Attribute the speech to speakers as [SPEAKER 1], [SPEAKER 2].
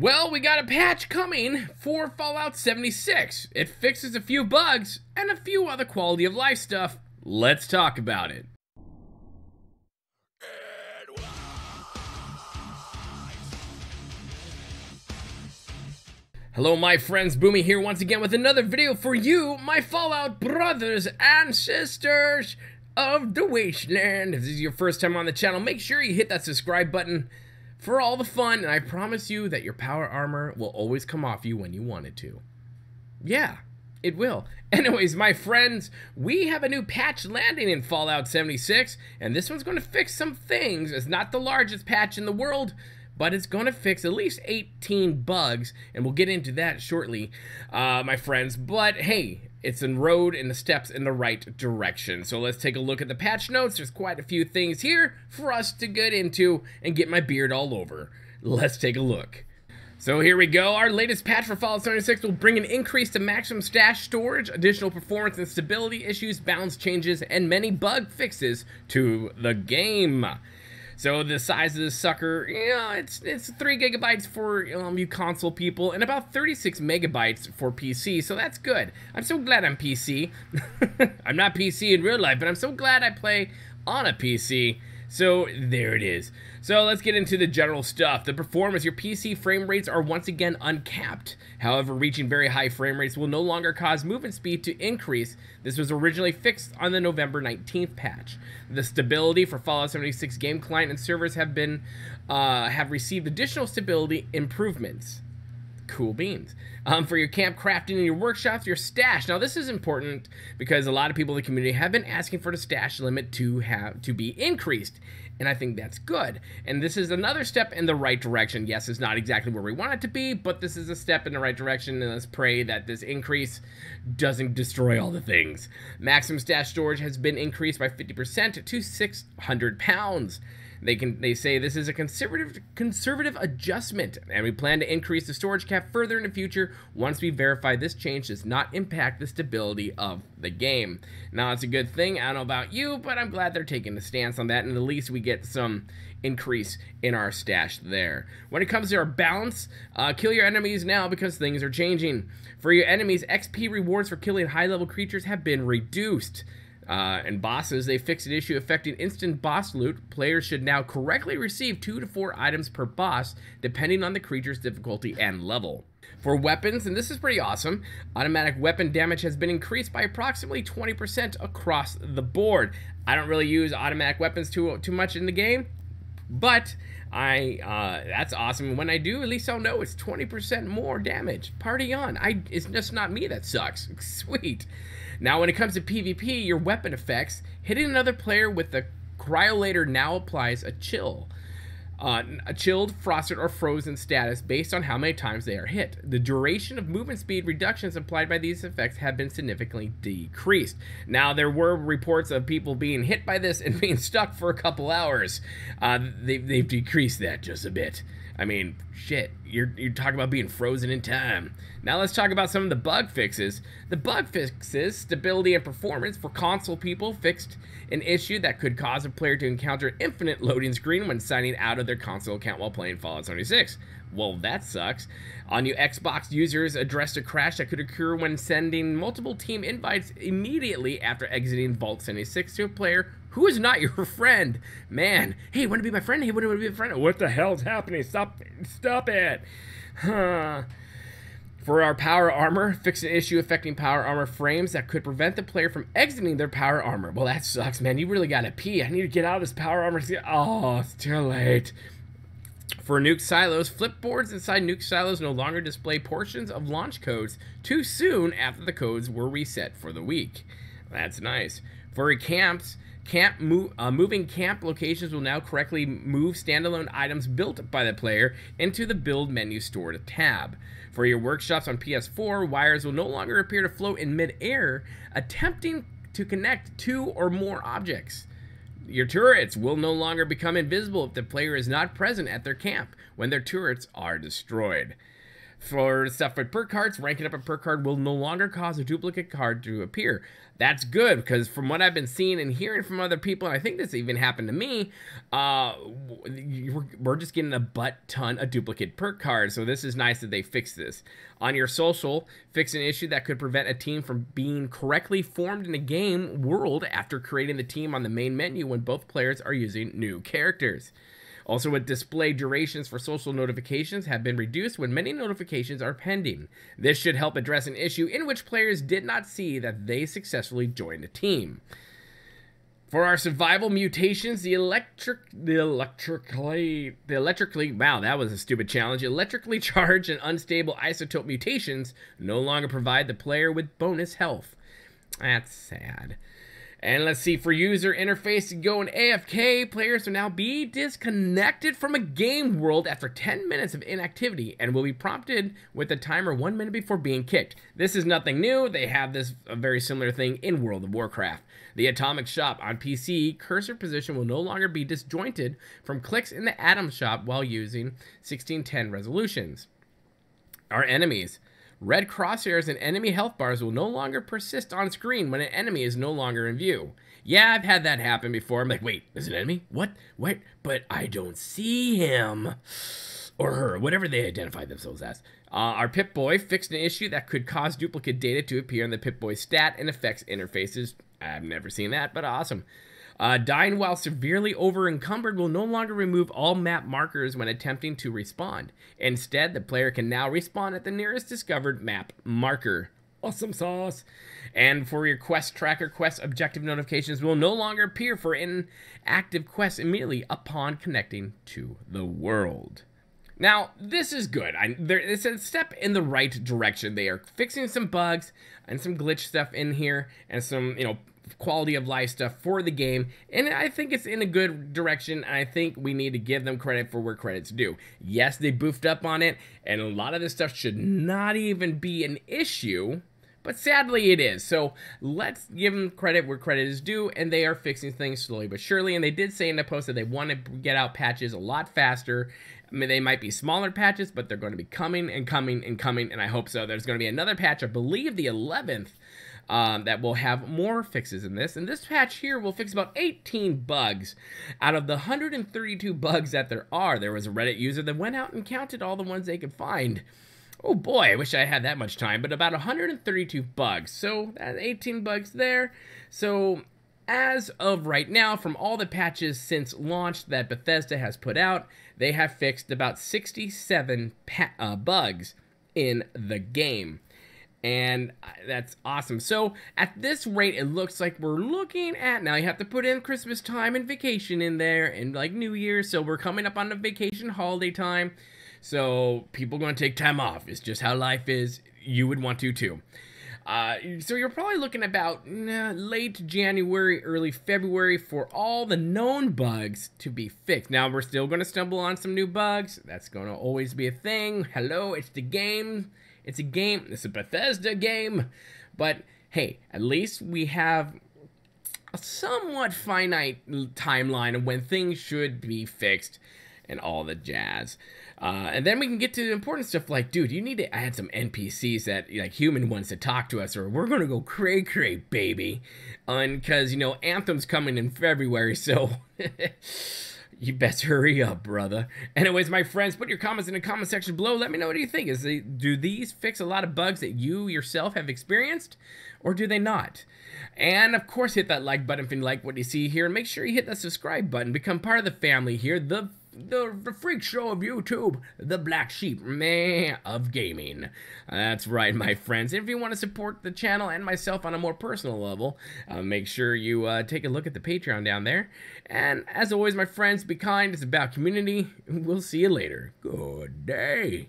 [SPEAKER 1] Well, we got a patch coming for Fallout 76. It fixes a few bugs and a few other quality of life stuff. Let's talk about it. Hello my friends, Boomy here once again with another video for you, my Fallout brothers and sisters of the Wasteland. If this is your first time on the channel, make sure you hit that subscribe button for all the fun, and I promise you that your power armor will always come off you when you want it to. Yeah, it will. Anyways, my friends, we have a new patch landing in Fallout 76, and this one's going to fix some things. It's not the largest patch in the world, but it's going to fix at least 18 bugs, and we'll get into that shortly, my friends. But hey, it's a road and the steps in the right direction. So let's take a look at the patch notes. There's quite a few things here for us to get into and get my beard all over. Let's take a look. So here we go. Our latest patch for Fallout 76 will bring an increase to maximum stash storage, additional performance and stability issues, balance changes, and many bug fixes to the game. So the size of this sucker, it's 3 gigabytes for you console people and about 36 megabytes for PC, so that's good. I'm so glad I'm PC. I'm not PC in real life, but I'm so glad I play on a PC. So there it is. So let's get into the general stuff. The performance, your PC frame rates are once again uncapped. However, reaching very high frame rates will no longer cause movement speed to increase. This was originally fixed on the November 19th patch. The stability for Fallout 76 game client and servers have received additional stability improvements. Cool beans. For your camp crafting and your workshops, your stash. Now this is important because a lot of people in the community have been asking for the stash limit to be increased, and I think that's good. And this is another step in the right direction. Yes, it's not exactly where we want it to be, but this is a step in the right direction, and let's pray that this increase doesn't destroy all the things. Maximum stash storage has been increased by 50% to 600 pounds. They say this is a conservative adjustment, and we plan to increase the storage cap further in the future once we verify this change does not impact the stability of the game. Now, it's a good thing. I don't know about you, but I'm glad they're taking a stance on that, and at least we get some increase in our stash there. When it comes to our balance, kill your enemies now because things are changing. For your enemies, XP rewards for killing high-level creatures have been reduced. And bosses, they fixed an issue affecting instant boss loot. Players should now correctly receive 2 to 4 items per boss, depending on the creature's difficulty and level. For weapons, and this is pretty awesome, automatic weapon damage has been increased by approximately 20% across the board. I don't really use automatic weapons too much in the game, but that's awesome. When I do, at least I'll know it's 20% more damage. Party on. It's just not me that sucks. Sweet. Now, when it comes to PvP, your weapon effects, hitting another player with the cryolator now applies a chill. A chilled, frosted, or frozen status based on how many times they are hit. The duration of movement speed reductions applied by these effects have been significantly decreased. Now, there were reports of people being hit by this and being stuck for a couple hours. They've decreased that just a bit. I mean, shit, you're talking about being frozen in time. Now let's talk about some of the bug fixes. The bug fixes, stability and performance for console people, fixed an issue that could cause a player to encounter infinite loading screen when signing out of their console account while playing Fallout 76. Well, that sucks. On you Xbox users addressed a crash that could occur when sending multiple team invites immediately after exiting Vault 76 to a player who is not your friend. Man, hey, want to be my friend? Hey, want to be my friend? What the hell's happening? Stop it. Huh. For our power armor, fix an issue affecting power armor frames that could prevent the player from exiting their power armor. Well, that sucks, man. You really gotta pee. I need to get out of this power armor. Oh, it's too late. For nuke silos, flipboards inside nuke silos no longer display portions of launch codes too soon after the codes were reset for the week. That's nice. For camps, moving camp locations will now correctly move standalone items built by the player into the build menu stored tab. For your workshops on PS4, wires will no longer appear to float in mid-air, attempting to connect 2 or more objects. Your turrets will no longer become invisible if the player is not present at their camp when their turrets are destroyed. For stuff with perk cards, ranking up a perk card will no longer cause a duplicate card to appear. That's good, because from what I've been seeing and hearing from other people, and I think this even happened to me, we're just getting a butt ton of duplicate perk cards, so this is nice that they fixed this. On your social, fix an issue that could prevent a team from being correctly formed in a game world after creating the team on the main menu when both players are using new characters. Also, with display durations for social notifications have been reduced when many notifications are pending. This should help address an issue in which players did not see that they successfully joined a team. For our survival mutations, the electrically, wow, that was a stupid challenge. Electrically charged and unstable isotope mutations no longer provide the player with bonus health. That's sad. And let's see, for user interface to go in AFK, players will now be disconnected from a game world after 10 minutes of inactivity and will be prompted with a timer 1 minute before being kicked. This is nothing new. They have a very similar thing in World of Warcraft. The Atomic Shop on PC, cursor position will no longer be disjointed from clicks in the Atom Shop while using 1610 resolutions. Our enemies. Red crosshairs and enemy health bars will no longer persist on screen when an enemy is no longer in view. Yeah, I've had that happen before. I'm like, wait, there's an enemy? What? What? But I don't see him. Or her, whatever they identify themselves as. Our Pip-Boy fixed an issue that could cause duplicate data to appear in the Pip-Boy stat and effects interfaces. I've never seen that, but awesome. Dying while severely over-encumbered will no longer remove all map markers when attempting to respawn. Instead, the player can now respawn at the nearest discovered map marker. Awesome sauce. And for your quest tracker, quest objective notifications will no longer appear for inactive quests immediately upon connecting to the world. Now, this is good. It's a step in the right direction. They are fixing some bugs and some glitch stuff in here and some, quality of life stuff for the game, and I think it's in a good direction, and I think we need to give them credit for where credit's due. Yes, they boofed up on it, and a lot of this stuff should not even be an issue, but sadly it is. So let's give them credit where credit is due, and they are fixing things slowly but surely, and they did say in the post that they want to get out patches a lot faster. I mean, they might be smaller patches, but they're going to be coming and coming and coming, and I hope so. There's going to be another patch, I believe the 11th, that will have more fixes in this. And this patch here will fix about 18 bugs. Out of the 132 bugs that there are, there was a Reddit user that went out and counted all the ones they could find. Oh boy, I wish I had that much time, but about 132 bugs. So that's 18 bugs there. So as of right now, from all the patches since launch that Bethesda has put out, they have fixed about 67 bugs in the game. And that's awesome. So at this rate, it looks like we're looking at, now you have to put in Christmas time and vacation in there and like New Year. So we're coming up on the vacation holiday time. So people are going to take time off. It's just how life is. You would want to too. So you're probably looking about late January, early February for all the known bugs to be fixed. Now we're still going to stumble on some new bugs. That's going to always be a thing. Hello, it's the game. It's a game. It's a Bethesda game. But hey, at least we have a somewhat finite timeline of when things should be fixed and all the jazz. And then we can get to the important stuff like, dude, you need to add some NPCs that, like, human ones to talk to us, or we're going to go cray-cray, baby. Because, Anthem's coming in February, so you best hurry up, brother. Anyways, my friends, put your comments in the comment section below. Let me know what you think. Do these fix a lot of bugs that you yourself have experienced, or do they not? And, of course, hit that like button if you like what you see here, and make sure you hit that subscribe button. Become part of the family here, the freak show of YouTube, the black sheep man of gaming. That's right, my friends. If you want to support the channel and myself on a more personal level, make sure you take a look at the Patreon down there. And as always, my friends, be kind. It's about community. We'll see you later. Good day.